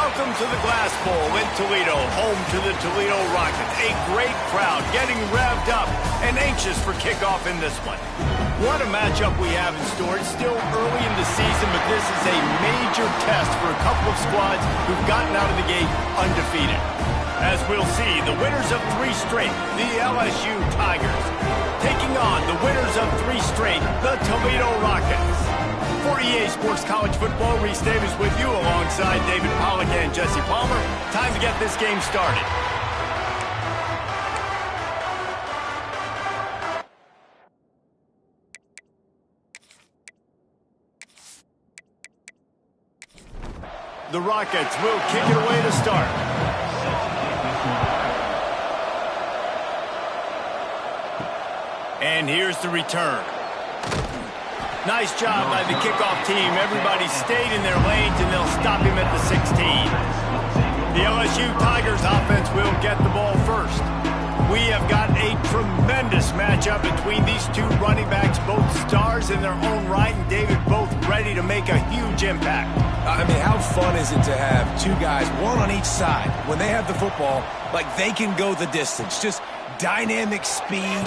Welcome to the Glass Bowl in Toledo, home to the Toledo Rockets. A great crowd getting revved up and anxious for kickoff in this one. What a matchup we have in store. It's still early in the season, but this is a major test for a couple of squads who've gotten out of the gate undefeated. As we'll see, the winners of 3 straight, the LSU Tigers, taking on the winners of 3 straight, the Toledo Rockets. For EA Sports College Football, Reese Davis with you alongside David Pollack and Jesse Palmer. Time to get this game started. The Rockets will kick it away to start. And here's the return. Nice job by the kickoff team. Everybody stayed in their lanes, and they'll stop him at the 16. The LSU Tigers offense will get the ball first. We have got a tremendous matchup between these 2 running backs, both stars in their own right, and David both ready to make a huge impact. I mean, how fun is it to have 2 guys, one on each side, when they have the football, like they can go the distance. Just dynamic speed,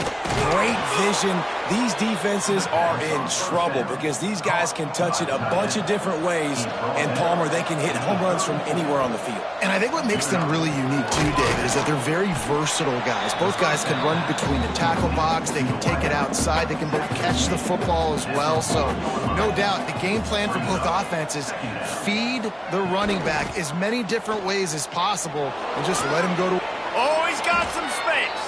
great vision. These defenses are in trouble because these guys can touch it a bunch of different ways, and Palmer, they can hit home runs from anywhere on the field. And I think what makes them really unique too, David, is that they're very versatile guys. Both guys can run between the tackle box, they can take it outside, they can both catch the football as well. So no doubt the game plan for both offenses, feed the running back as many different ways as possible and just let him go to... Oh, he's got some space.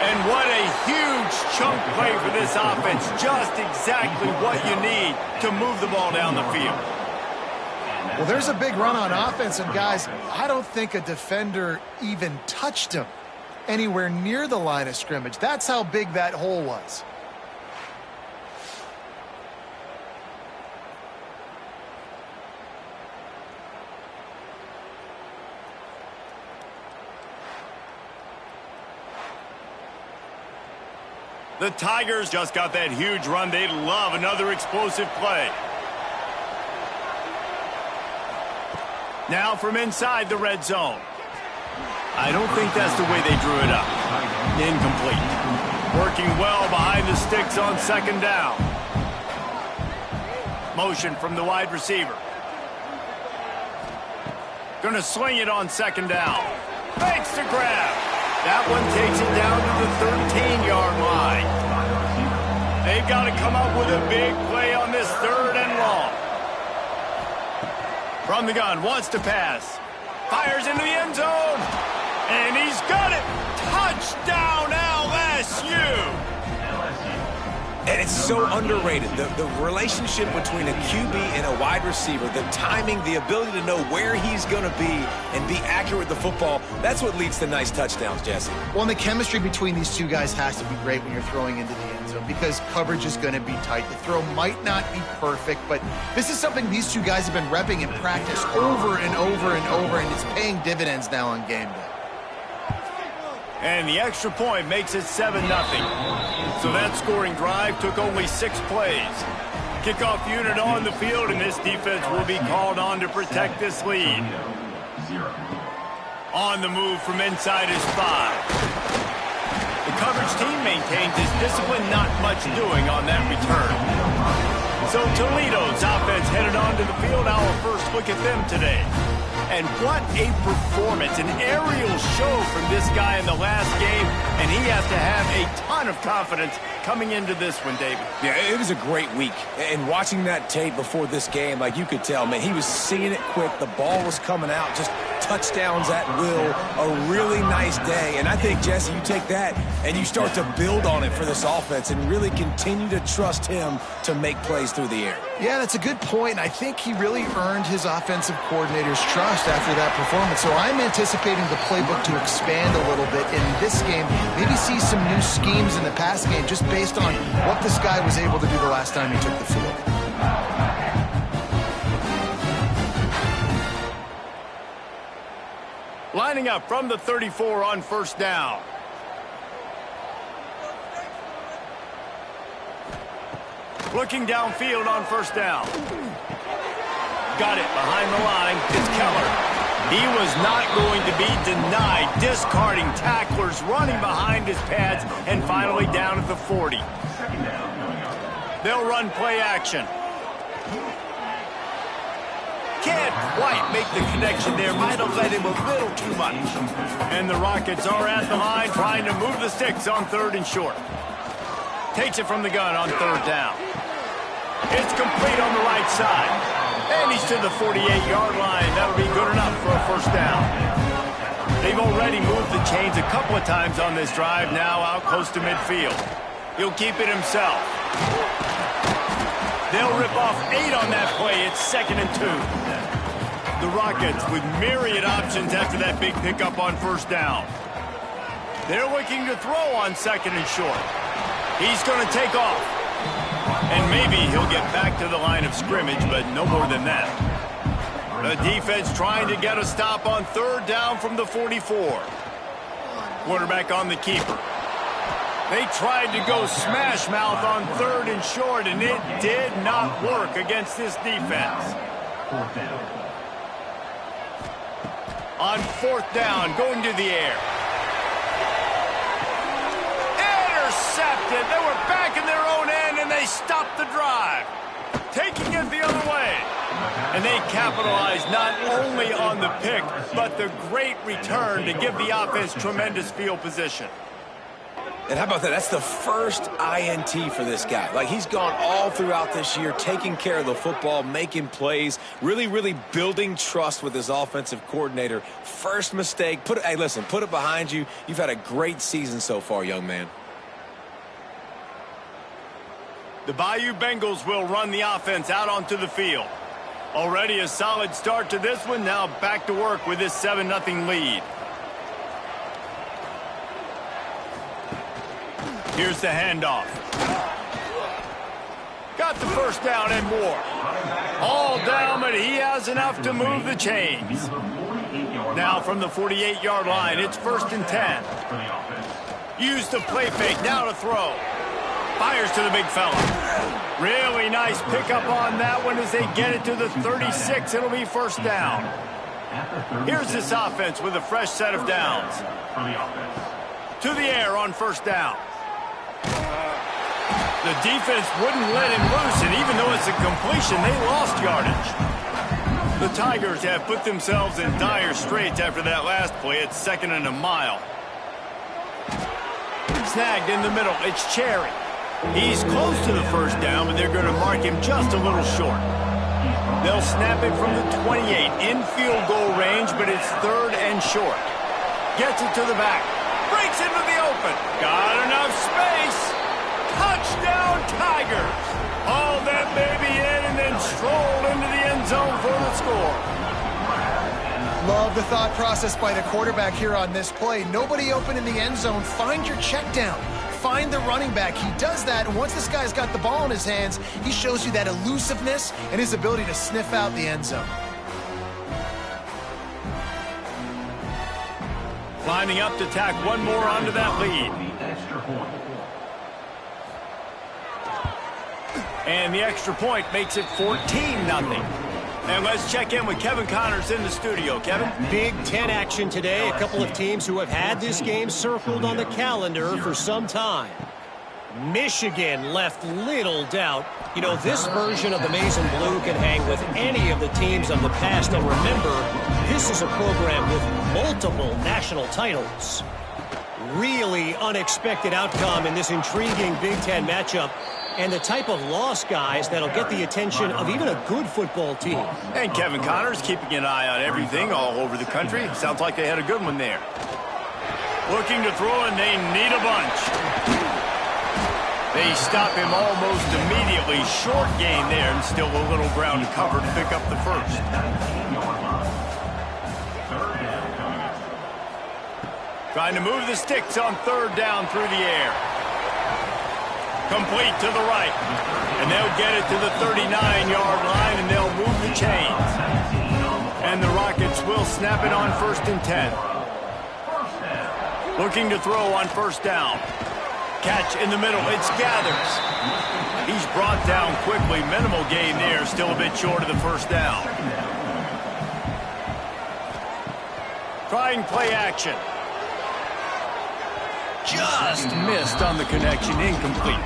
And what a huge chunk play for this offense. Just exactly what you need to move the ball down the field. Well, there's a big run on offense, and guys, I don't think a defender even touched him anywhere near the line of scrimmage. That's how big that hole was. The Tigers just got that huge run. They'd love another explosive play. Now from inside the red zone. I don't think that's the way they drew it up. Incomplete. Working well behind the sticks on 2nd down. Motion from the wide receiver. Gonna swing it on 2nd down. Fakes the grab. That one takes it down to the 13-yard line. They've got to come up with a big play on this 3rd and long. From the gun, wants to pass. Fires into the end zone. And he's got it. Touchdown, LSU. And it's so underrated. The relationship between a QB and a wide receiver, the timing, the ability to know where he's going to be and be accurate with the football, that's what leads to nice touchdowns, Jesse. Well, and the chemistry between these 2 guys has to be great when you're throwing into the end zone because coverage is going to be tight. The throw might not be perfect, but this is something these 2 guys have been repping in practice over and over and over, and it's paying dividends now on game day. And the extra point makes it 7-0. So that scoring drive took only 6 plays. Kickoff unit on the field, and this defense will be called on to protect this lead. On the move from inside is 5. The coverage team maintains his discipline, not much doing on that return. So Toledo's offense headed onto the field. Our first look at them today. And what a performance, an aerial show from this guy in the last game, and he has to have a ton of confidence coming into this one, David. Yeah, it was a great week. And watching that tape before this game, like you could tell, man, he was seeing it quick. The ball was coming out, just touchdowns at will. A really nice day. And I think, Jesse, you take that and you start to build on it for this offense and really continue to trust him to make plays through the air. Yeah, that's a good point. I think he really earned his offensive coordinator's trust after that performance. So I'm anticipating the playbook to expand a little bit in this game. Maybe see some new schemes in the pass game just based on what this guy was able to do the last time he took the field. Lining up from the 34 on 1st down. Looking downfield on 1st down. got it behind the line. It's Keller. He was not going to be denied, discarding tacklers, running behind his pads, and finally down at the 40. They'll run play action. Can't quite make the connection there. Might have let him a little too much. And the Rockets are at the line trying to move the sticks on 3rd and short. Takes it from the gun on 3rd down. It's complete on the right side. And he's to the 48-yard line. That'll be good enough for a 1st down. They've already moved the chains a couple of times on this drive, now out close to midfield. He'll keep it himself. They'll rip off 8 on that play. It's 2nd and 2. The Rockets with myriad options after that big pickup on 1st down. They're looking to throw on 2nd and short. He's going to take off. And maybe he'll get back to the line of scrimmage, but no more than that. The defense trying to get a stop on 3rd down from the 44. Quarterback on the keeper. They tried to go smash mouth on 3rd and short, and it did not work against this defense. On 4th down, going to the air. Intercepted. They were back in their own end, and they stopped the drive. Taking it the other way. And they capitalized not only on the pick, but the great return to give the offense tremendous field position. And how about that? That's the first INT for this guy. Like, he's gone all throughout this year, taking care of the football, making plays, really building trust with his offensive coordinator. First mistake. Hey, listen, put it behind you. You've had a great season so far, young man. The Bayou Bengals will run the offense out onto the field. Already a solid start to this one. Now back to work with this 7-0 lead. Here's the handoff. Got the 1st down and more. All down, but he has enough to move the chains. Now from the 48-yard line, it's 1st and 10. Use the play fake, now to throw. Fires to the big fella. Really nice pickup on that one as they get it to the 36. It'll be 1st down. Here's this offense with a fresh set of downs. To the air on 1st down. The defense wouldn't let him loose, and even though it's a completion, they lost yardage. The Tigers have put themselves in dire straits after that last play. It's 2nd and a mile. Snagged in the middle. It's Cherry. He's close to the 1st down, but they're going to mark him just a little short. They'll snap it from the 28 in field goal range, but it's 3rd and short. Gets it to the back. Breaks into the open. Got enough space. Touchdown, Tigers. Hauled that baby in and then strolled into the end zone for the score. Love the thought process by the quarterback here on this play. Nobody open in the end zone. Find your check down. Find the running back. He does that, and once this guy's got the ball in his hands, he shows you that elusiveness and his ability to sniff out the end zone. Lining up to tack one more onto that lead. And the extra point makes it 14-0. And let's check in with Kevin Connors in the studio. Kevin? Big Ten action today. A couple of teams who have had this game circled on the calendar for some time. Michigan left little doubt. You know, this version of the Maize and Blue can hang with any of the teams of the past. And remember, this is a program with multiple national titles. Really unexpected outcome in this intriguing Big Ten matchup. And the type of loss, guys, that'll get the attention of even a good football team. And Kevin Connors keeping an eye on everything all over the country. Sounds like they had a good one there. Looking to throw, and they need a bunch. They stop him almost immediately. Short gain there, and still a little ground to cover to pick up the 1st. Trying to move the sticks on 3rd down through the air. Complete to the right. And they'll get it to the 39-yard line, and they'll move the chains. And the Rockets will snap it on 1st and 10. Looking to throw on 1st down. Catch in the middle. It's Gathers. He's brought down quickly. Minimal gain there. Still a bit short of the first down. Trying play action. Just missed on the connection. Incomplete.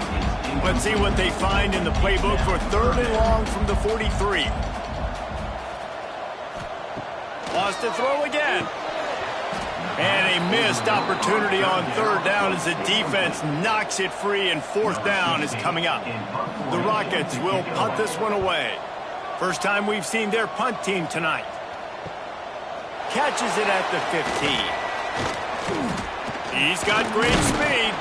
Let's see what they find in the playbook for 3rd and long from the 43. Lost to throw again. And a missed opportunity on 3rd down as the defense knocks it free, and 4th down is coming up. The Rockets will punt this one away. First time we've seen their punt team tonight. Catches it at the 15. He's got great speed.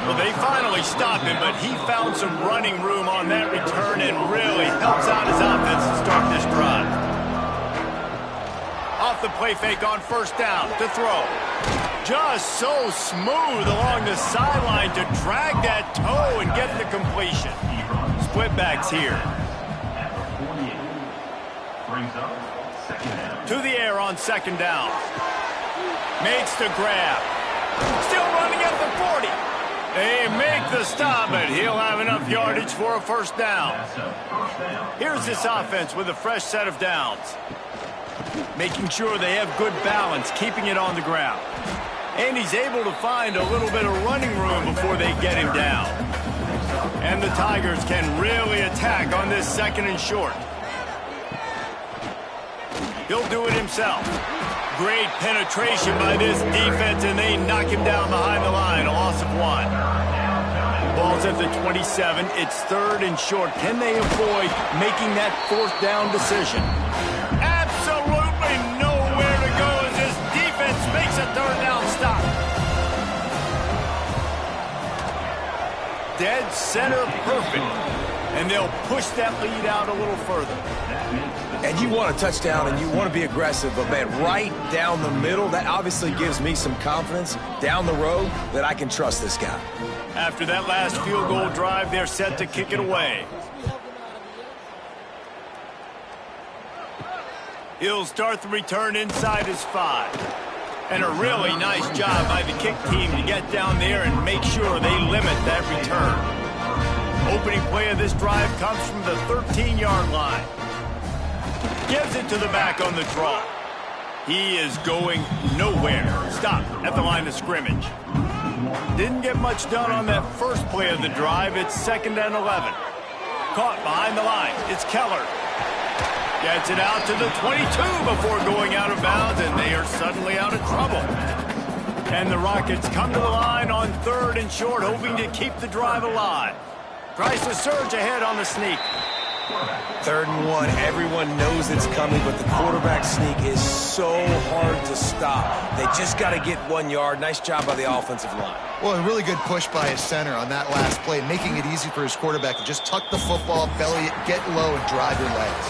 Well, they finally stopped him, but he found some running room on that return and really helps out his offense to start this drive. Off the play fake on 1st down to throw. Just so smooth along the sideline to drag that toe and get the completion. Split backs here. To the air on 2nd down. Makes the grab. Still running at the 40. They make the stop, but he'll have enough yardage for a 1st down. Here's this offense with a fresh set of downs. Making sure they have good balance, keeping it on the ground. And he's able to find a little bit of running room before they get him down. And the Tigers can really attack on this 2nd and short. He'll do it himself. Great penetration by this defense, and they knock him down behind the line. A loss of 1. Ball's at the 27. It's 3rd and short. Can they avoid making that 4th down decision? Absolutely nowhere to go as this defense makes a 3rd down stop. Dead center perfect. And they'll push that lead out a little further. And you want a touchdown and you want to be aggressive, but man, right down the middle, that obviously gives me some confidence down the road that I can trust this guy. After that last field goal drive, they're set to kick it away. He'll start the return inside his 5. And a really nice job by the kick team to get down there and make sure they limit that return. Opening play of this drive comes from the 13-yard line. Gives it to the back on the draw. He is going nowhere. Stop at the line of scrimmage. Didn't get much done on that first play of the drive. It's 2nd and 11. Caught behind the line. It's Keller. Gets it out to the 22 before going out of bounds, and they are suddenly out of trouble. And the Rockets come to the line on 3rd and short, hoping to keep the drive alive. Tries to surge ahead on the sneak. 3rd and 1. Everyone knows it's coming, but the quarterback sneak is so hard to stop. They just got to get 1 yard. Nice job by the offensive line. Well, a really good push by his center on that last play, making it easy for his quarterback to just tuck the football, belly it, get low, and drive your legs.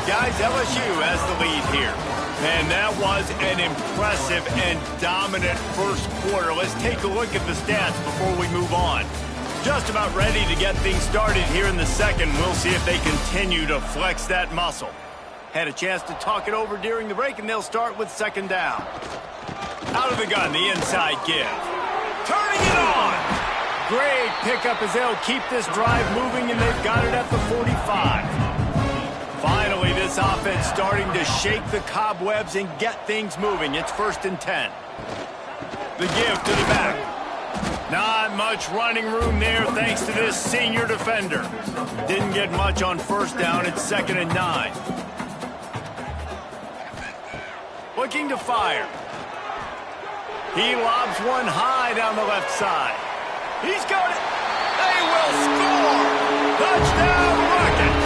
Guys, LSU has the lead here. Man, that was an impressive and dominant first quarter. Let's take a look at the stats before we move on. Just about ready to get things started here in the 2nd. We'll see if they continue to flex that muscle. Had a chance to talk it over during the break, and they'll start with 2nd down. Out of the gun, the inside give. Turning it on! Great pickup as they'll keep this drive moving, and they've got it at the 45. Finally, this offense starting to shake the cobwebs and get things moving. It's 1st and 10. The give to the back. Not much running room there thanks to this senior defender. Didn't get much on 1st down. It's 2nd and 9. Looking to fire. He lobs one high down the left side. He's got it. They will score. Touchdown, Rockets.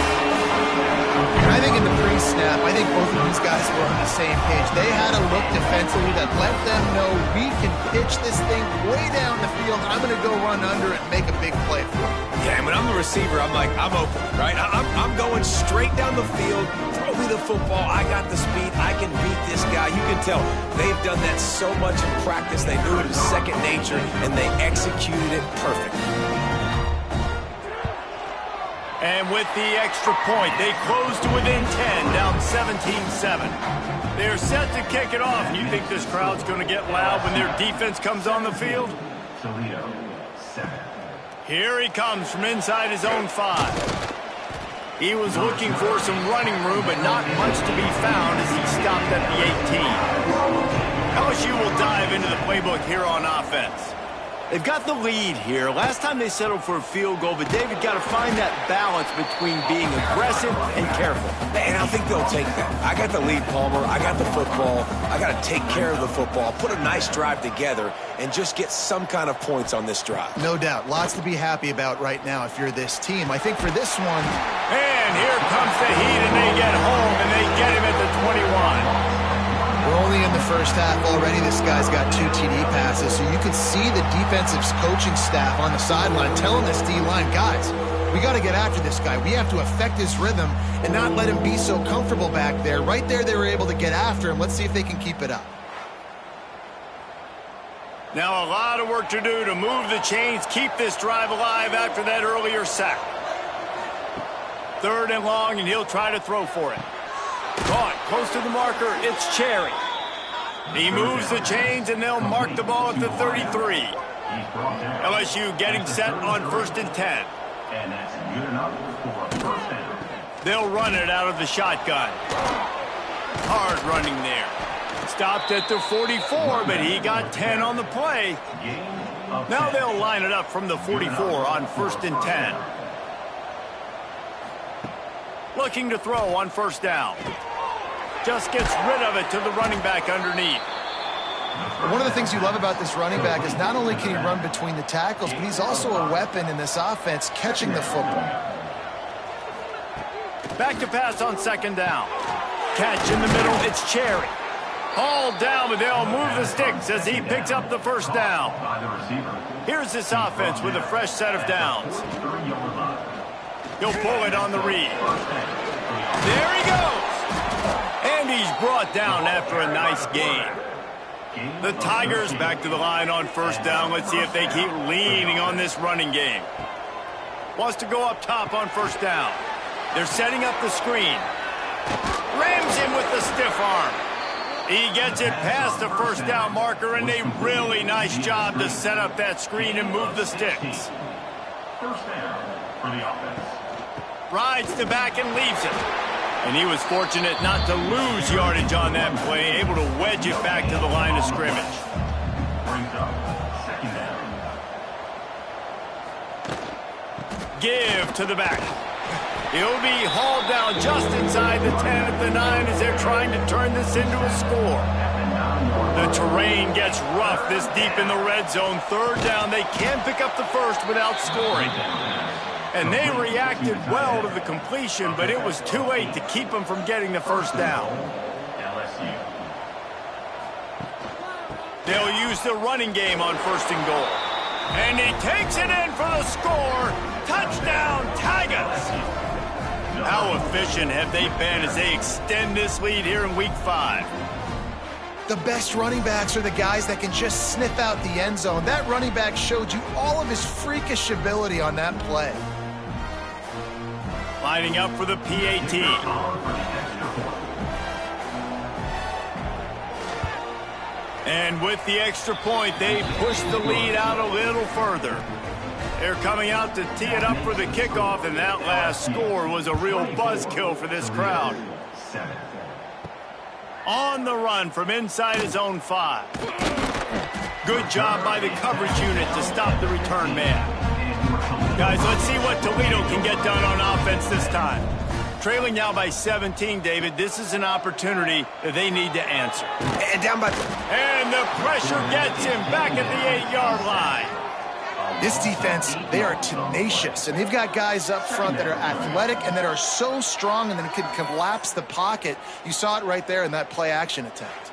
I think in the pre-snap, I think both of these guys were on the same page. They had a look defensively that let them know we can pitch this thing way down the field. I'm going to go run under it and make a big play for it. Yeah, and when I'm the receiver, I'm like, I'm open, right? I'm going straight down the field. Throw me the football. I got the speed. I can beat this guy. You can tell they've done that so much in practice. They knew it was second nature, and they executed it perfect. And with the extra point, they close to within 10, down 17-7. They're set to kick it off. You think this crowd's going to get loud when their defense comes on the field? Here he comes from inside his own 5. He was looking for some running room, but not much to be found as he stopped at the 18. LSU will dive into the playbook here on offense. They've got the lead here. Last time they settled for a field goal, but David got to find that balance between being aggressive and careful. And I think they'll take that. I got the lead, Palmer. I got the football. I got to take care of the football, put a nice drive together, and just get some kind of points on this drive. No doubt. Lots to be happy about right now if you're this team. I think for this one... And here comes the heat, and they get home, and they get him at the 21. We're only in the first half already. This guy's got 2 TD passes, so you can see the defensive coaching staff on the sideline telling this D-line, guys, we got to get after this guy. We have to affect his rhythm and not let him be so comfortable back there. Right there, they were able to get after him. Let's see if they can keep it up. Now a lot of work to do to move the chains, keep this drive alive after that earlier sack. 3rd and long, and he'll try to throw for it. Caught close to the marker, it's Cherry. He moves the chains, and they'll mark the ball at the 33. LSU getting set on 1st and 10. And that's good enough for 1st down. They'll run it out of the shotgun. Hard running there. Stopped at the 44, but he got 10 on the play. Now they'll line it up from the 44 on 1st and 10. Looking to throw on 1st down. Just gets rid of it to the running back underneath. One of the things you love about this running back is not only can he run between the tackles, but he's also a weapon in this offense catching the football. Back to pass on 2nd down. Catch in the middle, it's Cherry. Hauled down, but they'll move the sticks as he picks up the 1st down. Here's this offense with a fresh set of downs. He'll pull it on the read. There he goes. And he's brought down after a nice gain. The Tigers back to the line on 1st down. Let's see if they keep leaning on this running game. Wants to go up top on 1st down. They're setting up the screen. Rams him with the stiff arm. He gets it past the 1st down marker, and a really nice job to set up that screen and move the sticks. 1st down for the offense. Rides the back and leaves it. And he was fortunate not to lose yardage on that play, able to wedge it back to the line of scrimmage. Brings up 2nd down. Give to the back. He'll be hauled down just inside the 10 at the 9 as they're trying to turn this into a score. The terrain gets rough this deep in the red zone. 3rd down, they can pick up the 1st without scoring. And they reacted well to the completion, but it was too late to keep them from getting the 1st down. They'll use the running game on 1st and goal. And he takes it in for the score. Touchdown, Tigers! How efficient have they been as they extend this lead here in Week 5? The best running backs are the guys that can just sniff out the end zone. That running back showed you all of his freakish ability on that play. Lining up for the PAT. And with the extra point, they push the lead out a little further. They're coming out to tee it up for the kickoff, and that last score was a real buzzkill for this crowd. On the run from inside his own 5. Good job by the coverage unit to stop the return man. Guys, let's see what Toledo can get done on offense this time. Trailing now by 17, David. This is an opportunity that they need to answer. And down by... And the pressure gets him back at the 8-yard line. This defense, they are tenacious, and they've got guys up front that are athletic and that are so strong and that can collapse the pocket. You saw it right there in that play-action attempt.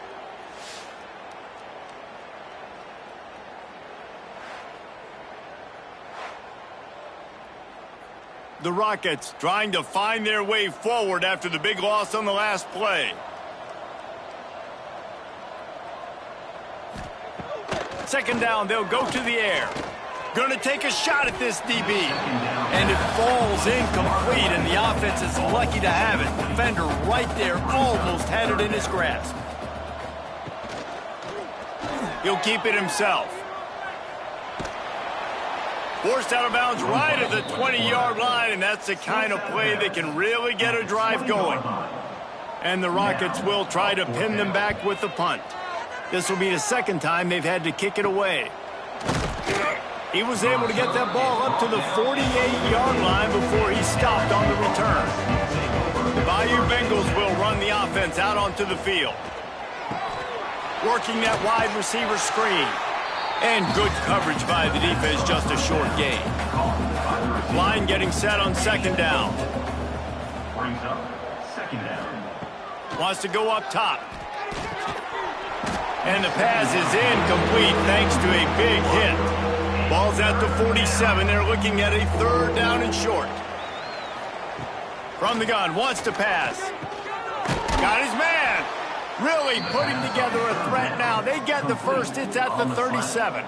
The Rockets trying to find their way forward after the big loss on the last play. Second down, they'll go to the air. Going to take a shot at this DB. And it falls incomplete, and the offense is lucky to have it. Defender right there almost had it in his grasp. He'll keep it himself. Forced out of bounds right at the 20-yard line, and that's the kind of play that can really get a drive going. And the Rockets will try to pin them back with the punt. This will be the second time they've had to kick it away. He was able to get that ball up to the 48-yard line before he stopped on the return. The Bayou Bengals will run the offense out onto the field. Working that wide receiver screen. And good coverage by the defense, just a short gain. Line getting set on second down. Brings up second down. Wants to go up top. And the pass is incomplete thanks to a big hit. Ball's at the 47. They're looking at a third down and short. From the gun, wants to pass. Got his man. Really putting together a threat now. They get the first. It's at the 37.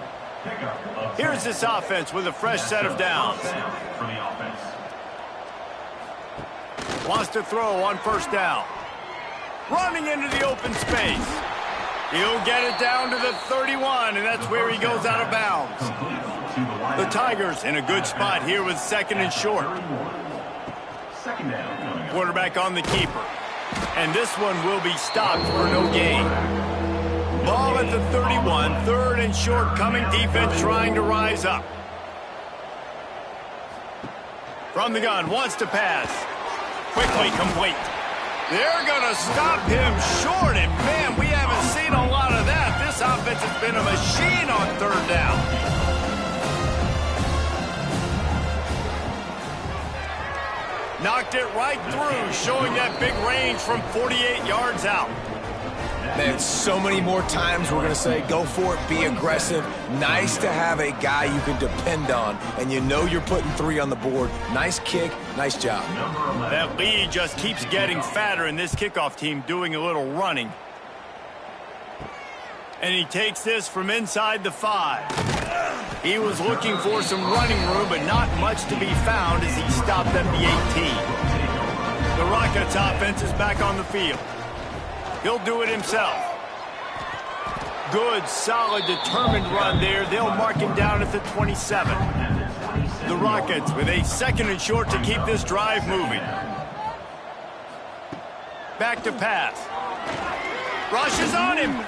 Here's this offense with a fresh set of downs. For the offense. Wants to throw on first down. Running into the open space. He'll get it down to the 31, and that's where he goes out of bounds. The Tigers in a good spot here with second and short. Second down. Quarterback on the keeper. And this one will be stopped for no gain. Ball at the 31, third and short coming, defense trying to rise up. From the gun, wants to pass. Quickly complete. They're going to stop him short, and man, we haven't seen a lot of that. This offense has been a machine on third down. Knocked it right through, showing that big range from 48 yards out. Man, so many more times we're going to say, go for it, be aggressive. Nice to have a guy you can depend on, and you know you're putting 3 on the board. Nice kick, nice job. That lead just keeps getting fatter, and this kickoff team doing a little running. And he takes this from inside the 5. He was looking for some running room, but not much to be found as he stopped at the 18. The Rockets offense is back on the field. He'll do it himself. Good, solid, determined run there. They'll mark him down at the 27. The Rockets with a second and short to keep this drive moving. Back to pass. Rushes on him.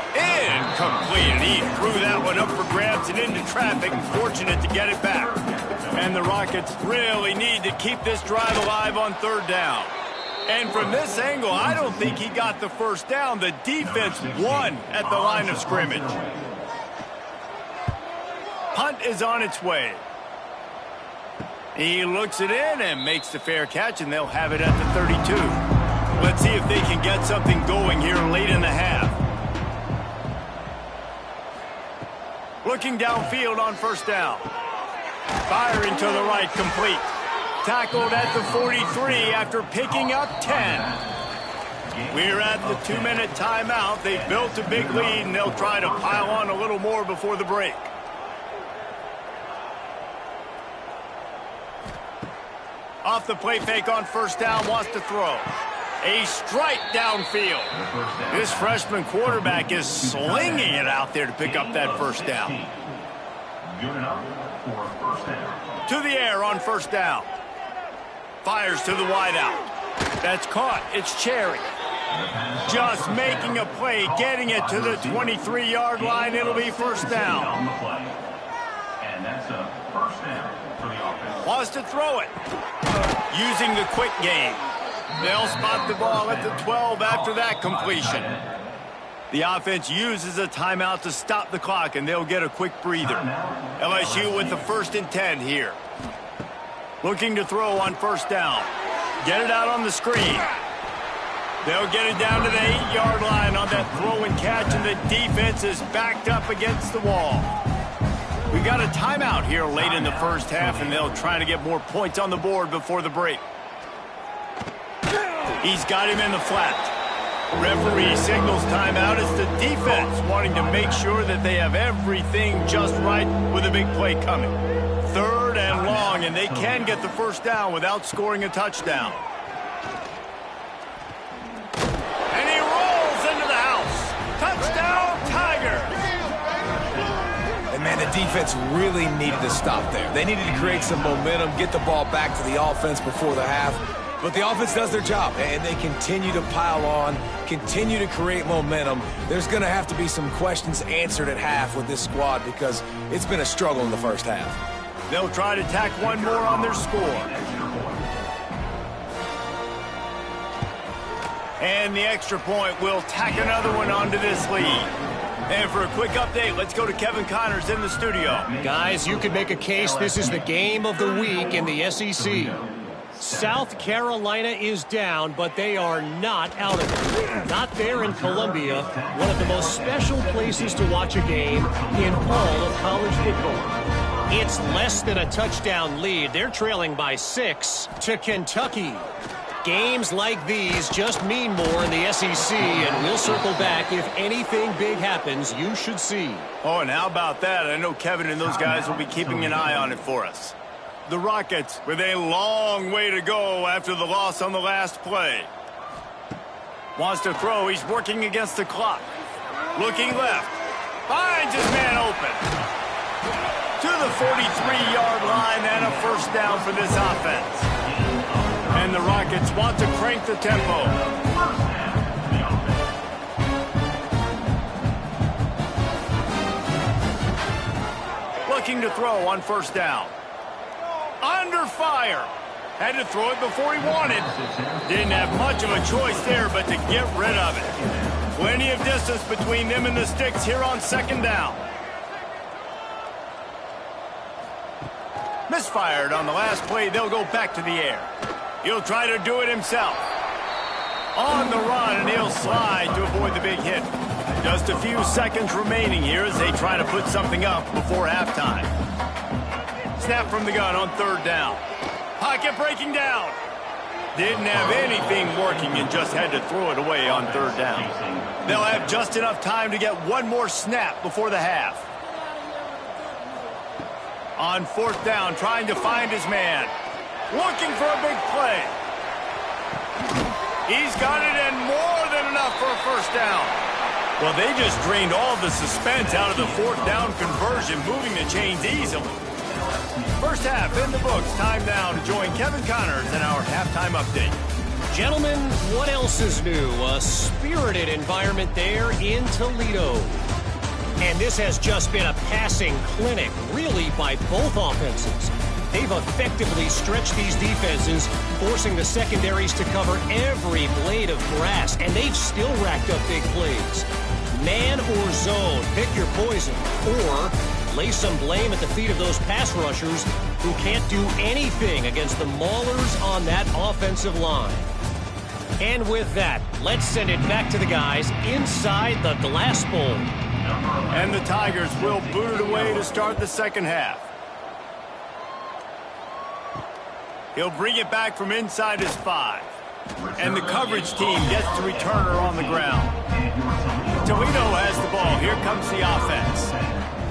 Incomplete, and he threw that one up for grabs and into traffic, and fortunate to get it back. And the Rockets really need to keep this drive alive on third down. And from this angle, I don't think he got the first down. The defense won at the line of scrimmage. Punt is on its way. He looks it in and makes the fair catch, and they'll have it at the 32. Let's see if they can get something going here late in the half. Looking downfield on first down. Firing to the right, complete. Tackled at the 43 after picking up 10. We're at the 2-minute timeout. They've built a big lead, and they'll try to pile on a little more before the break. Off the play fake on first down, wants to throw. A strike downfield. This freshman quarterback is slinging it out there to pick up that first down. Good enough for a first down. To the air on first down. Fires to the wideout. That's caught. It's Cherry. Just making a play, getting it to the 23-yard line. It'll be first down. On the play. And that's a first down for the offense. Wants to throw it. Using the quick game. They'll spot the ball at the 12 after that completion. The offense uses a timeout to stop the clock, and they'll get a quick breather. LSU with the 1st and 10 here. Looking to throw on first down. Get it out on the screen. They'll get it down to the 8-yard line on that throw and catch, and the defense is backed up against the wall. We've got a timeout here late in the first half, and they'll try to get more points on the board before the break. He's got him in the flat. Referee signals timeout. It's the defense wanting to make sure that they have everything just right with a big play coming. 3rd and long, and they can get the first down without scoring a touchdown. And he rolls into the house. Touchdown, Tigers! And man, the That defense really needed to stop there. They needed to create some momentum, get the ball back to the offense before the half. But the offense does their job, and they continue to pile on, continue to create momentum. There's going to have to be some questions answered at half with this squad because it's been a struggle in the first half. They'll try to tack one more on their score. And the extra point will tack another one onto this lead. And for a quick update, let's go to Kevin Connors in the studio. Guys, you could make a case this is the game of the week in the SEC. South Carolina is down, but they are not out of it. Not there in Columbia, one of the most special places to watch a game in all of college football. It's less than a touchdown lead. They're trailing by 6 to Kentucky. Games like these just mean more in the SEC, and we'll circle back if anything big happens you should see. Oh, and how about that? I know Kevin and those guys will be keeping an eye on it for us. The Rockets with a long way to go after the loss on the last play. Wants to throw. He's working against the clock. Looking left. Finds his man open. To the 43-yard line and a first down for this offense. And the Rockets want to crank the tempo. Looking to throw on first down. Under fire. Had to throw it before he wanted. Didn't have much of a choice there, but to get rid of it. Plenty of distance between them and the sticks here on second down. Misfired on the last play. They'll go back to the air. He'll try to do it himself. On the run, and he'll slide to avoid the big hit. Just a few seconds remaining here as they try to put something up before halftime. Snap from the gun on third down. Pocket breaking down. Didn't have anything working and just had to throw it away on third down. They'll have just enough time to get one more snap before the half. On fourth down, trying to find his man. Looking for a big play. He's got it and more than enough for a first down. Well, they just drained all the suspense out of the fourth down conversion, moving the chains easily. First half in the books. Time now to join Kevin Connors in our halftime update. Gentlemen, what else is new? A spirited environment there in Toledo. And this has just been a passing clinic, really, by both offenses. They've effectively stretched these defenses, forcing the secondaries to cover every blade of grass, and they've still racked up big plays. Man or zone, pick your poison, or lay some blame at the feet of those pass rushers who can't do anything against the maulers on that offensive line. And with that, let's send it back to the guys inside the glass bowl. And the Tigers will boot it away to start the second half. He'll bring it back from inside his 5. And the coverage team gets the returner on the ground. Toledo has the ball. Here comes the offense.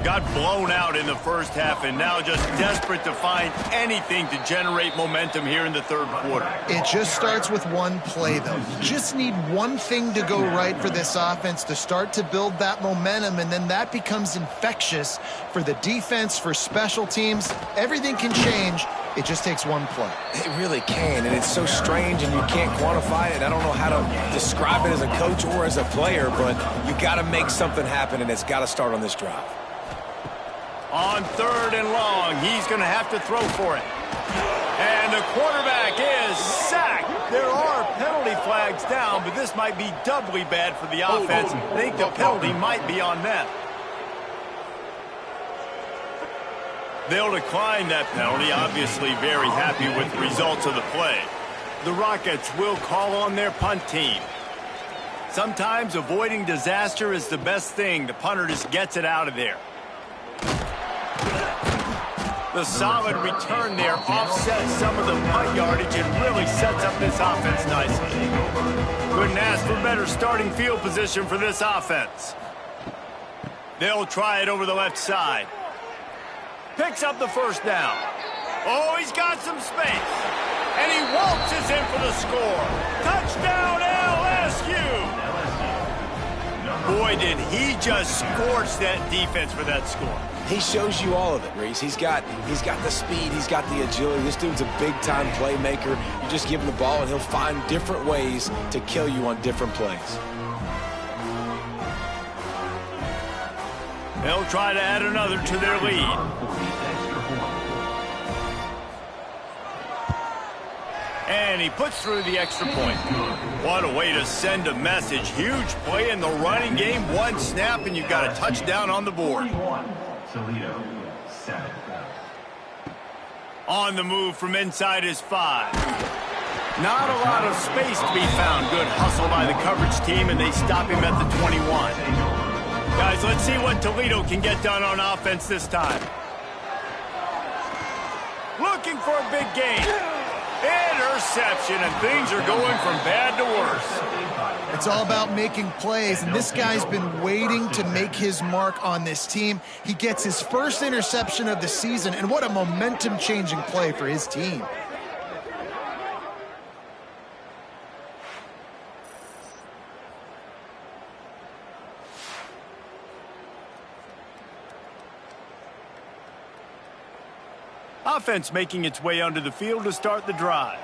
Got blown out in the first half and now just desperate to find anything to generate momentum here in the third quarter. It just starts with one play, though. You just need one thing to go right for this offense to start to build that momentum, and then that becomes infectious for the defense, for special teams. Everything can change. It just takes one play. It really can, and it's so strange, and you can't quantify it. I don't know how to describe it as a coach or as a player, but you got to make something happen, and it's got to start on this drive. On third and long, he's going to have to throw for it. And the quarterback is sacked. There are penalty flags down, but this might be doubly bad for the offense. I think the penalty might be on them. They'll decline that penalty, obviously very happy with the results of the play. The Rockets will call on their punt team. Sometimes avoiding disaster is the best thing. The punter just gets it out of there. The solid return there offsets some of the punt yardage and really sets up this offense nicely. Couldn't ask for better starting field position for this offense. They'll try it over the left side. Picks up the first down. Oh, he's got some space. And he waltzes in for the score. Touchdown, LSU! Boy, did he just scorch that defense for that score. He shows you all of it, Reese. He's got the speed, he's got the agility. This dude's a big-time playmaker. You just give him the ball, and he'll find different ways to kill you on different plays. They'll try to add another to their lead. And he puts through the extra point. What a way to send a message. Huge play in the running game. One snap, and you've got a touchdown on the board. Toledo, 7. On the move from inside his 5. Not a lot of space to be found. Good hustle by the coverage team, and they stop him at the 21. Guys, let's see what Toledo can get done on offense this time. Looking for a big gain. Interception, and things are going from bad to worse. It's all about making plays, and this guy's been waiting to make his mark on this team. He gets his first interception of the season, and what a momentum-changing play for his team. Offense making its way onto the field to start the drive.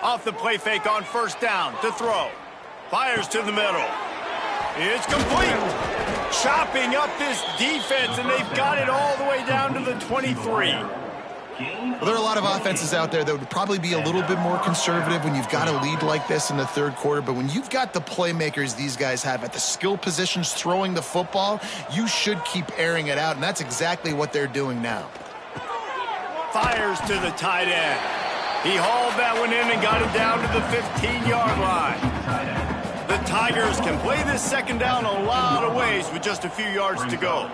Off the play fake on first down to throw. Fires to the middle. It's complete. Chopping up this defense, and they've got it all the way down to the 23. Well, there are a lot of offenses out there that would probably be a little bit more conservative when you've got a lead like this in the third quarter, but when you've got the playmakers these guys have at the skill positions throwing the football, you should keep airing it out, and that's exactly what they're doing now. Fires to the tight end. He hauled that one in and got it down to the 15-yard line. The Tigers can play this second down a lot of ways with just a few yards to go.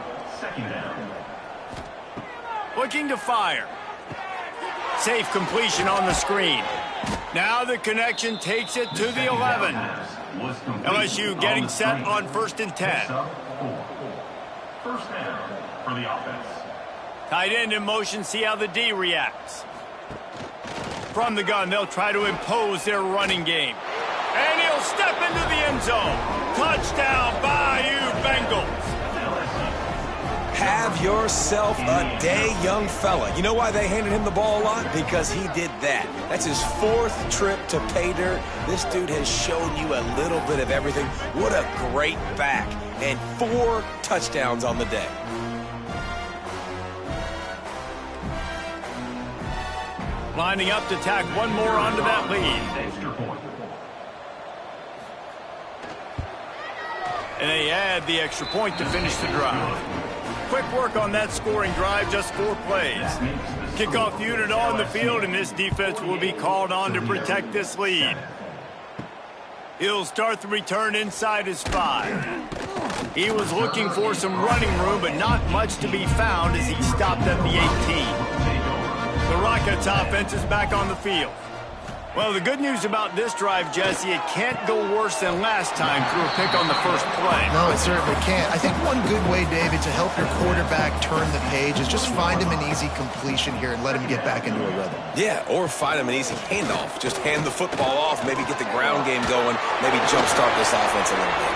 Looking to fire. Safe completion on the screen. Now the connection takes it to the 11. LSU getting set on 1st and 10. First down for the offense. Tight end in motion, see how the D reacts. From the gun, they'll try to impose their running game. And he'll step into the end zone. Touchdown, Bayou Bengals. Have yourself a day, young fella. You know why they handed him the ball a lot? Because he did that. That's his 4th trip to pay dirt. This dude has shown you a little bit of everything. What a great back. And 4 touchdowns on the day. Lining up to tack one more onto that lead. Extra point. And they add the extra point to finish the drive. Quick work on that scoring drive, just 4 plays. Kickoff unit on the field, and this defense will be called on to protect this lead. He'll start the return inside his 5. He was looking for some running room, but not much to be found as he stopped at the 18. The Rockets offense is back on the field. Well, the good news about this drive, Jesse, it can't go worse than last time through a pick on the first play. No, it certainly can't. I think one good way, David, to help your quarterback turn the page is just find him an easy completion here and let him get back into a rhythm. Yeah, or find him an easy handoff. Just hand the football off, maybe get the ground game going, maybe jumpstart this offense a little bit.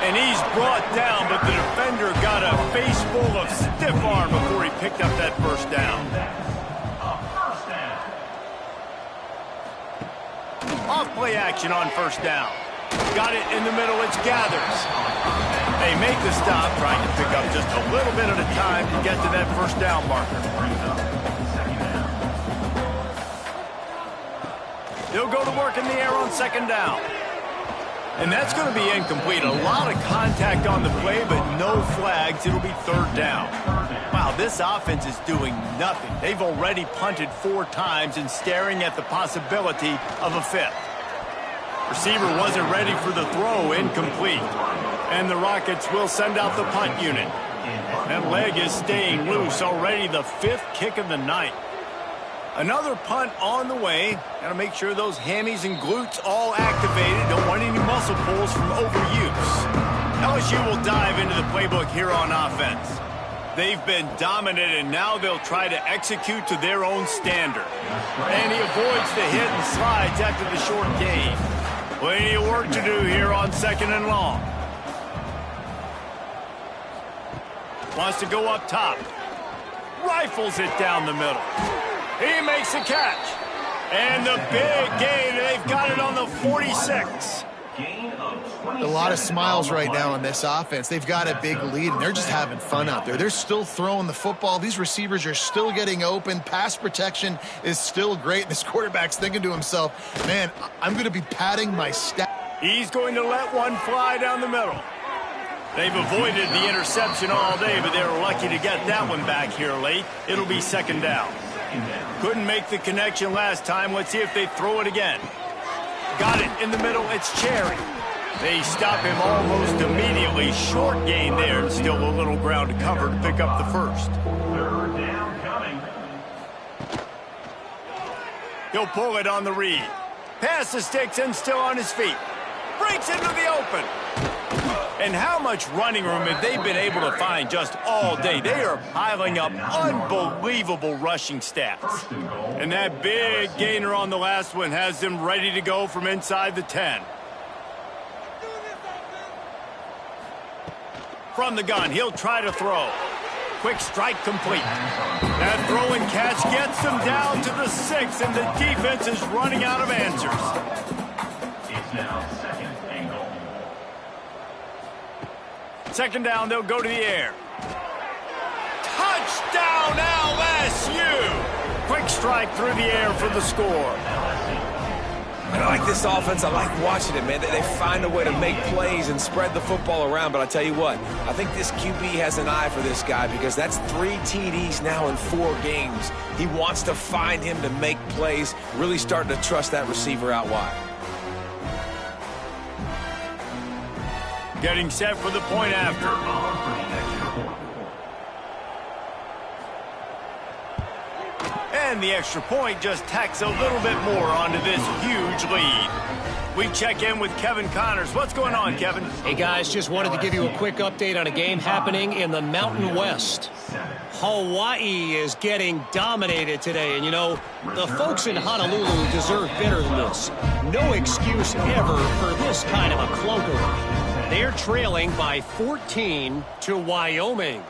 And he's brought down, but the defender got a face full of stiff arm before he picked up that first down. Off play action on first down. Got it in the middle, it's Gathers. They make the stop, trying to pick up just a little bit at a time to get to that first down marker. He'll go to work in the air on second down. And that's going to be incomplete. A lot of contact on the play, but no flags. It'll be third down. Wow, this offense is doing nothing. They've already punted 4 times and staring at the possibility of a 5th. Receiver wasn't ready for the throw, incomplete. And the Rockets will send out the punt unit. That leg is staying loose, already the 5th kick of the night. Another punt on the way. Got to make sure those hammies and glutes all activated. Don't want any muscle pulls from overuse. LSU will dive into the playbook here on offense. They've been dominant, and now they'll try to execute to their own standard. And he avoids the hit and slides after the short gain. Plenty of work to do here on 2nd and long. Wants to go up top. Rifles it down the middle. He makes the catch. And the big gain, they've got it on the 46. A lot of smiles right now on this offense. They've got a big lead, and they're just having fun out there. They're still throwing the football. These receivers are still getting open. Pass protection is still great. This quarterback's thinking to himself, man, I'm going to be padding my stat. He's going to let one fly down the middle. They've avoided the interception all day, but they were lucky to get that one back here late. It'll be 2nd down. Couldn't make the connection last time. Let's see if they throw it again. Got it in the middle. It's Cherry. They stop him almost immediately. Short gain there. Still a little ground to cover to pick up the first. 3rd down coming. He'll pull it on the read. Pass the sticks and still on his feet. Breaks into the open. And how much running room have they been able to find just all day? They are piling up unbelievable rushing stats. And that big gainer on the last one has them ready to go from inside the 10. From the gun, he'll try to throw. Quick strike complete. That throw and catch gets them down to the 6, and the defense is running out of answers. It's now 2nd and goal. 2nd down, they'll go to the air. Touchdown, LSU! Quick strike through the air for the score. I like this offense. I like watching it, man. They find a way to make plays and spread the football around. But I tell you what, I think this QB has an eye for this guy because that's 3 TDs now in 4 games. He wants to find him to make plays, really starting to trust that receiver out wide. Getting set for the point after. And the extra point just tacks a little bit more onto this huge lead. We check in with Kevin Connors. What's going on, Kevin? Hey, guys, just wanted to give you a quick update on a game happening in the Mountain West. Hawaii is getting dominated today, and you know, the folks in Honolulu deserve better than this. No excuse ever for this kind of a clunker. They're trailing by 14 to Wyoming.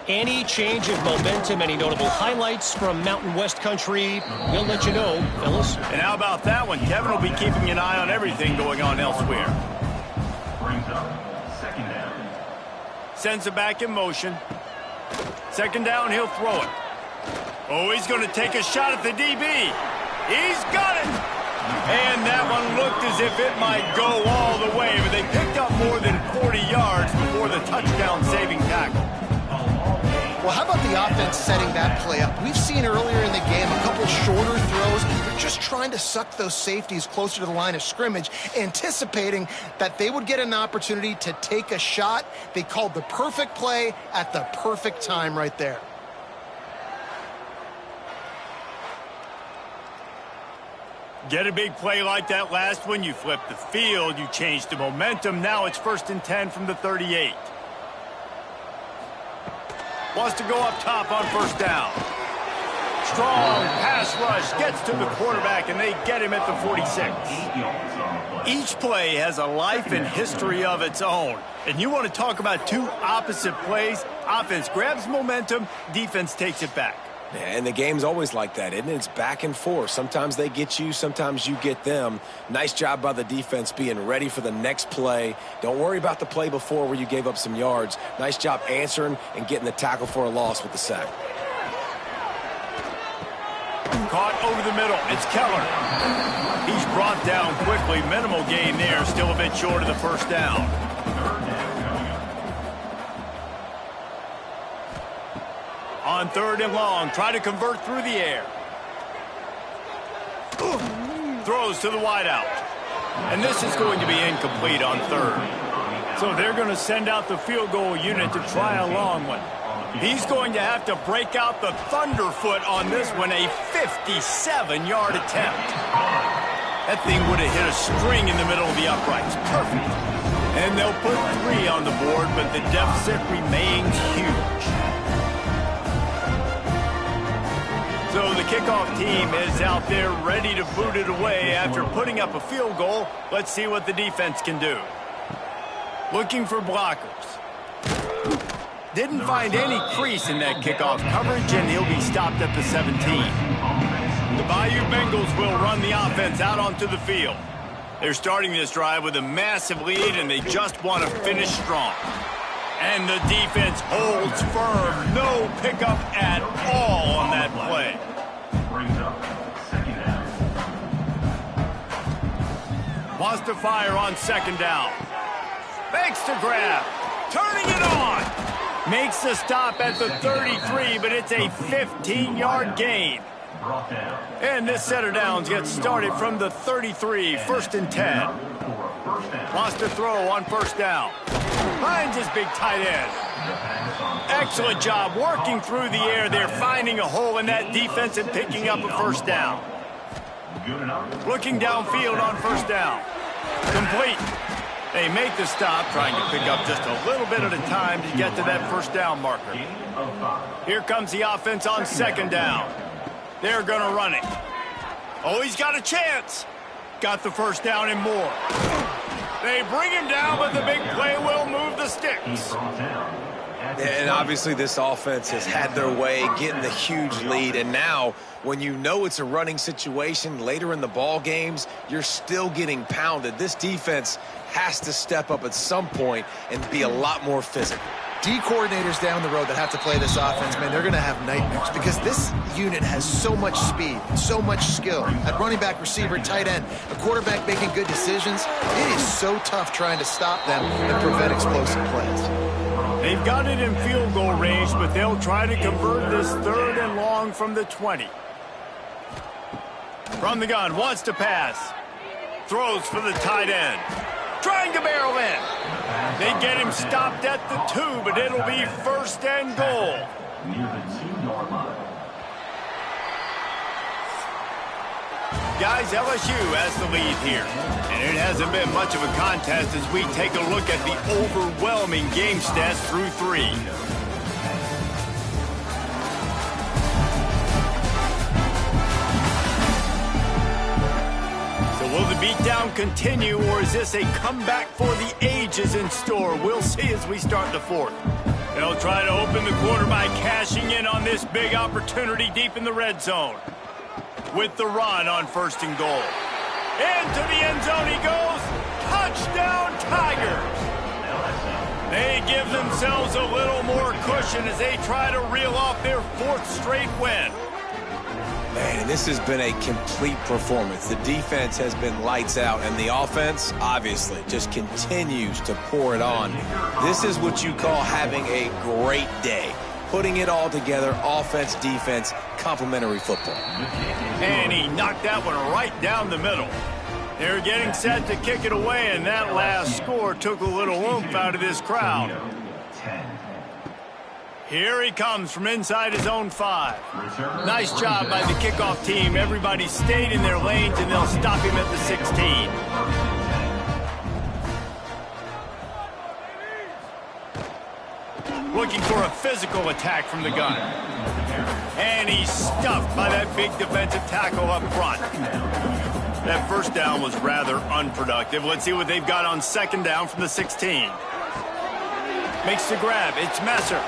Any change of momentum, any notable highlights from Mountain West country, we'll let you know, fellas. And how about that one? Kevin will be keeping an eye on everything going on elsewhere. Brings up 2nd down. Sends it back in motion. 2nd down, he'll throw it. Oh, he's going to take a shot at the DB. He's got it. And that one looked as if it might go all the way, but they picked up more than 40 yards before the touchdown-saving tackle. Well, how about the offense setting that play up? We've seen earlier in the game a couple shorter throws. They're just trying to suck those safeties closer to the line of scrimmage, anticipating that they would get an opportunity to take a shot. They called the perfect play at the perfect time right there. Get a big play like that last one, you flip the field, you change the momentum. Now it's 1st and 10 from the 38. Wants to go up top on 1st down. Strong pass rush gets to the quarterback, and they get him at the 46. Each play has a life and history of its own. And you want to talk about 2 opposite plays. Offense grabs momentum, defense takes it back. And the game's always like that, isn't it? It's back and forth. Sometimes they get you, sometimes you get them. Nice job by the defense being ready for the next play. Don't worry about the play before where you gave up some yards. Nice job answering and getting the tackle for a loss with the sack. Caught over the middle. It's Keller. He's brought down quickly. Minimal gain there. Still a bit short of the 1st down. On 3rd and long, try to convert through the air. Throws to the wideout. And this is going to be incomplete on 3rd. So they're going to send out the field goal unit to try a long one. He's going to have to break out the thunderfoot on this one, a 57-yard attempt. That thing would have hit a string in the middle of the uprights. Perfect. And they'll put 3 on the board, but the deficit remains huge. So the kickoff team is out there ready to boot it away after putting up a field goal. Let's see what the defense can do. Looking for blockers. Didn't find any crease in that kickoff coverage, and he'll be stopped at the 17. The Bayou Bengals will run the offense out onto the field. They're starting this drive with a massive lead, and they just want to finish strong. And the defense holds firm. No pickup at all on that play. Brings up second down. Wants to fire on second down. Makes the grab. Turning it on. Makes the stop at the 33, but it's a 15-yard gain. Brought down. And this set of downs gets started from the 33, first and 10. Wants to throw on first down. Finds his big tight end. Excellent job working through the air there, finding a hole in that defense and picking up a first down. Good enough. Looking downfield on first down. Complete. They make the stop, trying to pick up just a little bit at a time to get to that first down marker. Gain of 5. Here comes the offense on second down. They're going to run it. Oh, he's got a chance. Got the first down and more. They bring him down, but the big play will move the sticks. Brought down. And obviously this offense has had their way, getting the huge lead. And now, when you know it's a running situation later in the ball games, you're still getting pounded. This defense has to step up at some point and be a lot more physical. D coordinators down the road that have to play this offense, man, they're going to have nightmares because this unit has so much speed, so much skill. At running back, receiver, tight end, a quarterback making good decisions, it is so tough trying to stop them and prevent explosive plays. They've got it in field goal range, but they'll try to convert this third and long from the 20. From the gun, wants to pass. Throws for the tight end. Trying to barrel in. They get him stopped at the 2, but it'll be first and goal. Near the 2-yard line. Guys, LSU has the lead here. And it hasn't been much of a contest as we take a look at the overwhelming game stats through 3. Will the beatdown continue, or is this a comeback for the ages in store? We'll see as we start the fourth. They'll try to open the quarter by cashing in on this big opportunity deep in the red zone. With the run on first and goal. Into the end zone he goes. Touchdown, Tigers! They give themselves a little more cushion as they try to reel off their 4th straight win. Man, and this has been a complete performance. The defense has been lights out, and the offense, obviously, just continues to pour it on. This is what you call having a great day. Putting it all together, offense, defense, complementary football. And he knocked that one right down the middle. They're getting set to kick it away, and that last score took a little oomph out of this crowd. 10. Here he comes from inside his own 5. Nice job by the kickoff team. Everybody stayed in their lanes, and they'll stop him at the 16. Looking for a physical attack from the gun. And he's stuffed by that big defensive tackle up front. That first down was rather unproductive. Let's see what they've got on second down from the 16. Makes the grab. It's Messer.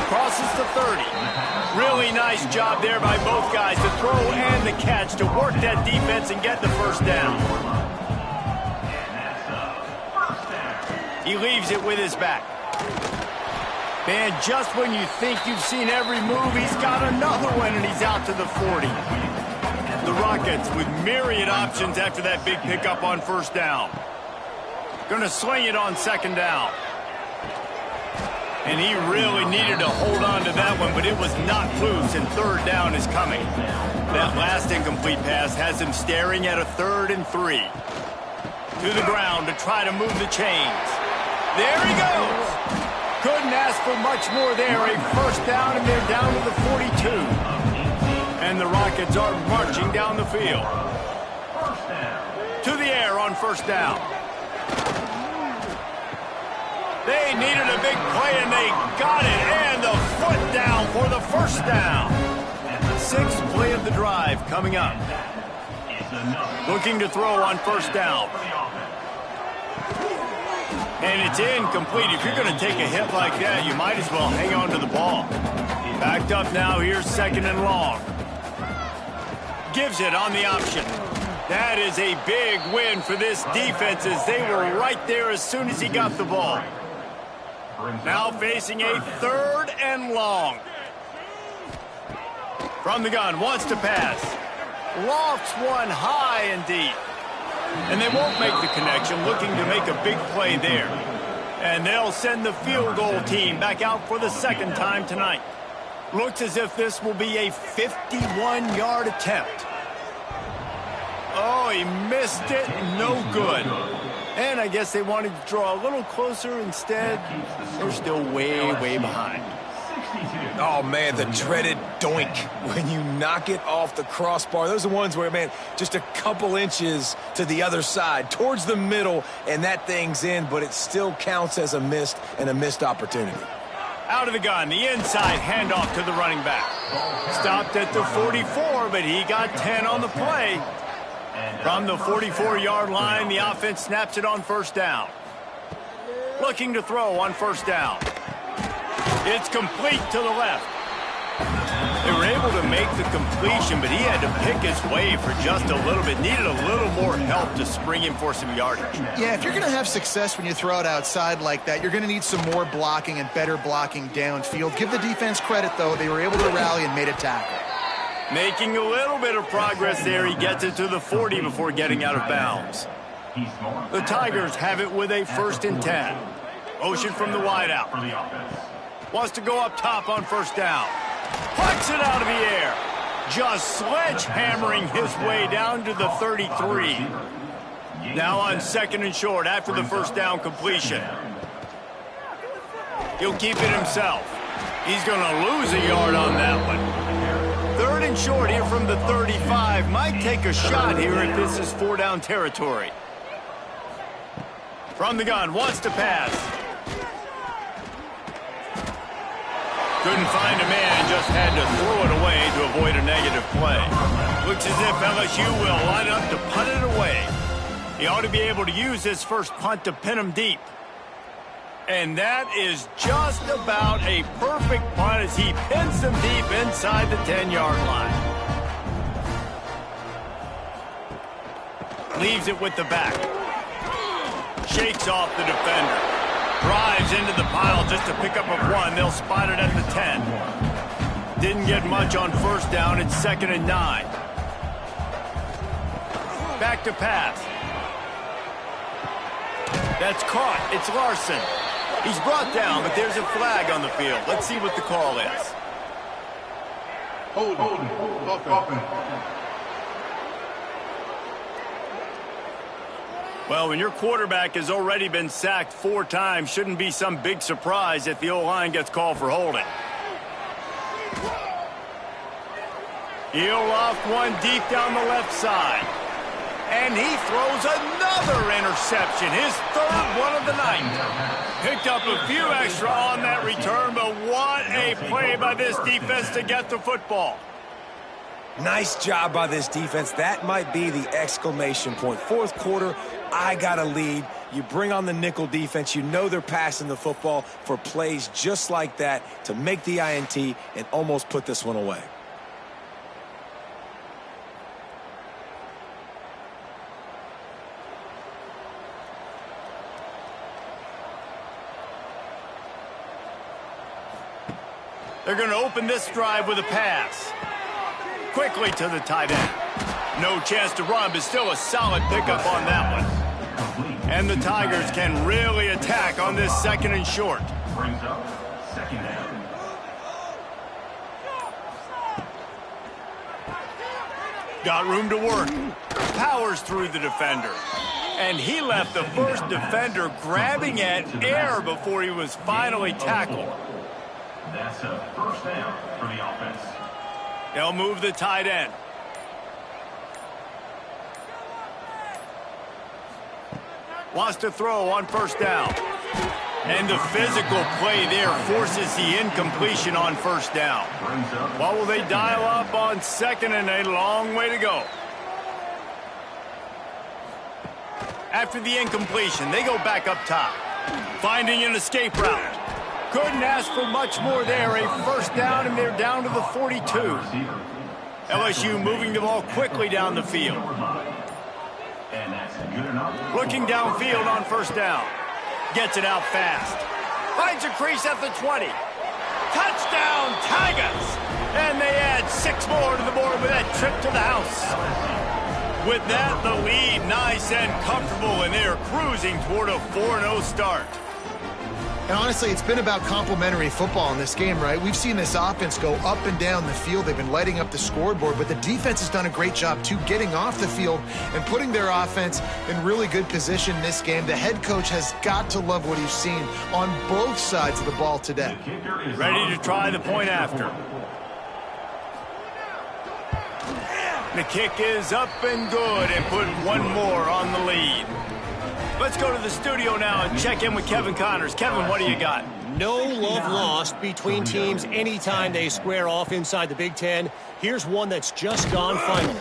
Crosses the 30. Really nice job there by both guys to throw and the catch to work that defense and get the first down. He leaves it with his back. Man, just when you think you've seen every move, he's got another one, and he's out to the 40. The Rockets with myriad options after that big pickup on first down. Gonna sling it on second down. And he really needed to hold on to that one, but it was not loose, and third down is coming. That last incomplete pass has him staring at a 3rd and 3. To the ground to try to move the chains. There he goes. Couldn't ask for much more there. A first down, and they're down to the 42. And the Rockets are marching down the field. To the air on first down. They needed a big play, and they got it. And the foot down for the first down. Sixth play of the drive coming up. Looking to throw on first down. And it's incomplete. If you're going to take a hit like that, you might as well hang on to the ball. Backed up now. Here's second and long. Gives it on the option. That is a big win for this defense as they were right there as soon as he got the ball. Now facing a third and long. From the gun, wants to pass. Lofts one high and deep. And they won't make the connection, looking to make a big play there. And they'll send the field goal team back out for the second time tonight. Looks as if this will be a 51-yard attempt. Oh, he missed it. No good. And I guess they wanted to draw a little closer. Instead, they're still way, way behind. Oh, man, the dreaded doink when you knock it off the crossbar. Those are the ones where, man, just a couple inches to the other side, towards the middle, and that thing's in, but it still counts as a missed opportunity. Out of the gun, the inside handoff to the running back. Stopped at the 44, but he got 10 on the play. From the 44-yard line, the offense snaps it on first down. Looking to throw on first down. It's complete to the left. They were able to make the completion, but he had to pick his way for just a little bit. Needed a little more help to spring him for some yardage. Yeah, if you're going to have success when you throw it outside like that, you're going to need some more blocking and better blocking downfield. Give the defense credit, though. They were able to rally and made a tackle. Making a little bit of progress there. He gets it to the 40 before getting out of bounds. The Tigers have it with a 1st and 10. Motion from the wideout. Wants to go up top on first down. Pucks it out of the air. Just sledgehammering his way down to the 33. Now on 2nd and short after the first down completion. He'll keep it himself. He's going to lose a yard on that one. 3rd and short here from the 35. Might take a shot here if this is 4-down territory. From the gun, wants to pass. Couldn't find a man, just had to throw it away to avoid a negative play. Looks as if LSU will line up to punt it away. He ought to be able to use his first punt to pin him deep. And that is just about a perfect punt as he pins them deep inside the 10-yard line. Leaves it with the back. Shakes off the defender. Drives into the pile just to pick up a 1. They'll spot it at the 10. Didn't get much on first down. It's 2nd and 9. Back to pass. That's caught. It's Larson. He's brought down, but there's a flag on the field. Let's see what the call is. Hold. Well, when your quarterback has already been sacked 4 times, shouldn't be some big surprise if the O-line gets called for holding. He'll loft one deep down the left side. And he throws another interception, his 3rd one of the night. Picked up a few extra on that return, but what a play by this defense to get the football. Nice job by this defense. That might be the exclamation point. 4th quarter, I got a lead. You bring on the nickel defense. You know they're passing the football for plays just like that to make the INT and almost put this one away. They're going to open this drive with a pass. Quickly to the tight end. No chance to run, but still a solid pickup on that one. And the Tigers can really attack on this 2nd and short. Brings up 2nd down. Got room to work. Powers through the defender. And he left the first defender grabbing at air before he was finally tackled. That's a 1st down for the offense. They'll move the tight end. Wants to throw on first down. And the physical play there forces the incompletion on first down. What will they dial up on second and a long way to go? After the incompletion, they go back up top. Finding an escape route. Couldn't ask for much more there. A first down, and they're down to the 42. LSU moving the ball quickly down the field. Looking downfield on first down. Gets it out fast. Finds a crease at the 20. Touchdown, Tigers! And they add 6 more to the board with that trip to the house. With that, the lead nice and comfortable, and they're cruising toward a 4-0 start. And honestly, it's been about complementary football in this game, right? We've seen this offense go up and down the field. They've been lighting up the scoreboard, but the defense has done a great job, too, getting off the field and putting their offense in really good position in this game. The head coach has got to love what he's seen on both sides of the ball today. Ready to try the point after. The kick is up and good, and put one more on the lead. Let's go to the studio now and check in with Kevin Connors. Kevin, what do you got? No love lost between teams anytime they square off inside the Big Ten. Here's one that's just gone final.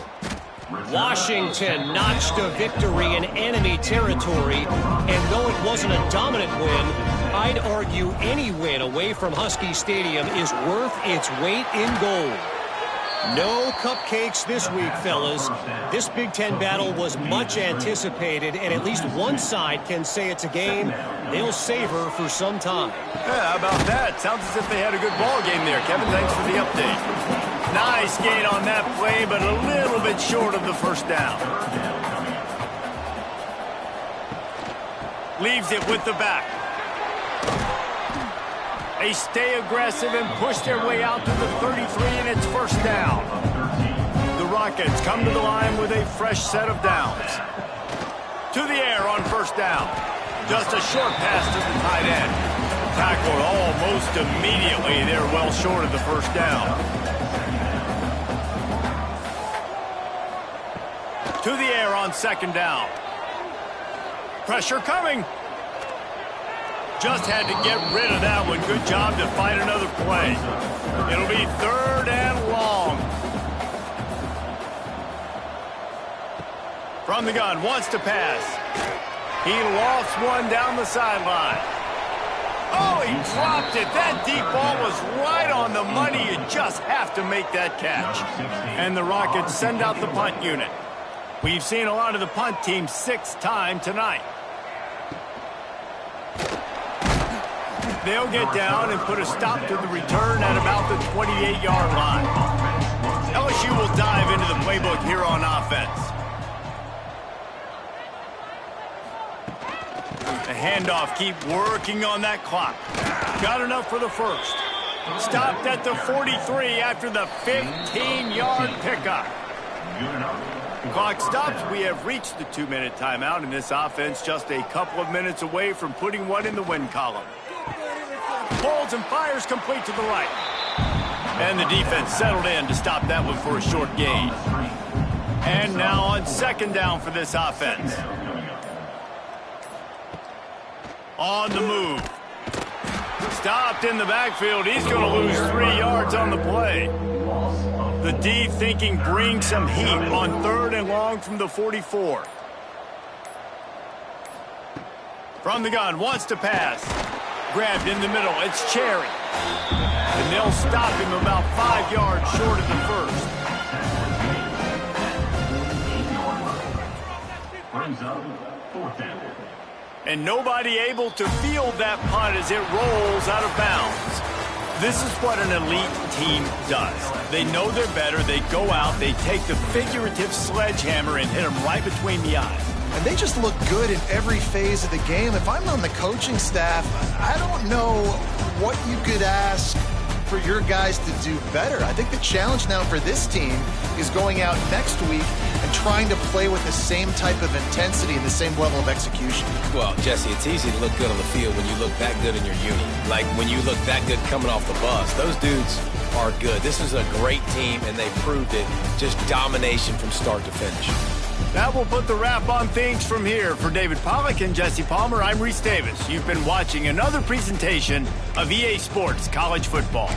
Washington notched a victory in enemy territory, and though it wasn't a dominant win, I'd argue any win away from Husky Stadium is worth its weight in gold. No cupcakes this week, fellas. This Big Ten battle was much anticipated, and at least one side can say it's a game they'll savor for some time. Yeah, how about that? Sounds as if they had a good ball game there. Kevin, thanks for the update. Nice gain on that play, but a little bit short of the first down. Leaves it with the back. They stay aggressive and push their way out to the 33, and it's first down. The Rockets come to the line with a fresh set of downs. To the air on first down. Just a short pass to the tight end. Tackled almost immediately. They're well short of the first down. To the air on second down. Pressure coming. Just had to get rid of that one. Good job to find another play. It'll be third and long. From the gun, wants to pass. He lost one down the sideline. Oh, he dropped it. That deep ball was right on the money. You just have to make that catch. And the Rockets send out the punt unit. We've seen a lot of the punt team 6-time tonight. They'll get down and put a stop to the return at about the 28-yard line. LSU will dive into the playbook here on offense. The handoff, keep working on that clock. Got enough for the first. Stopped at the 43 after the 15-yard pickup. Clock stops. We have reached the 2-minute timeout, and this offense just a couple of minutes away from putting one in the win column. Holds and fires complete to the right. And the defense settled in to stop that one for a short gain. And now on second down for this offense. On the move. Stopped in the backfield. He's going to lose 3 yards on the play. The D thinking bring some heat on third and long from the 44. From the gun, wants to pass. Grabbed in the middle, it's Cherry. And they'll stop him about 5 yards short of the first. Brings up fourth down. And nobody able to field that punt as it rolls out of bounds. This is what an elite team does. They know they're better, they go out, they take the figurative sledgehammer and hit them right between the eyes. And they just look good in every phase of the game. If I'm on the coaching staff, I don't know what you could ask for your guys to do better. I think the challenge now for this team is going out next week and trying to play with the same type of intensity and the same level of execution. Well, Jesse, it's easy to look good on the field when you look that good in your uni. Like when you look that good coming off the bus. Those dudes are good. This is a great team, and they proved it. Just domination from start to finish. That will put the wrap on things from here. For David Pollack and Jesse Palmer, I'm Reese Davis. You've been watching another presentation of EA Sports College Football.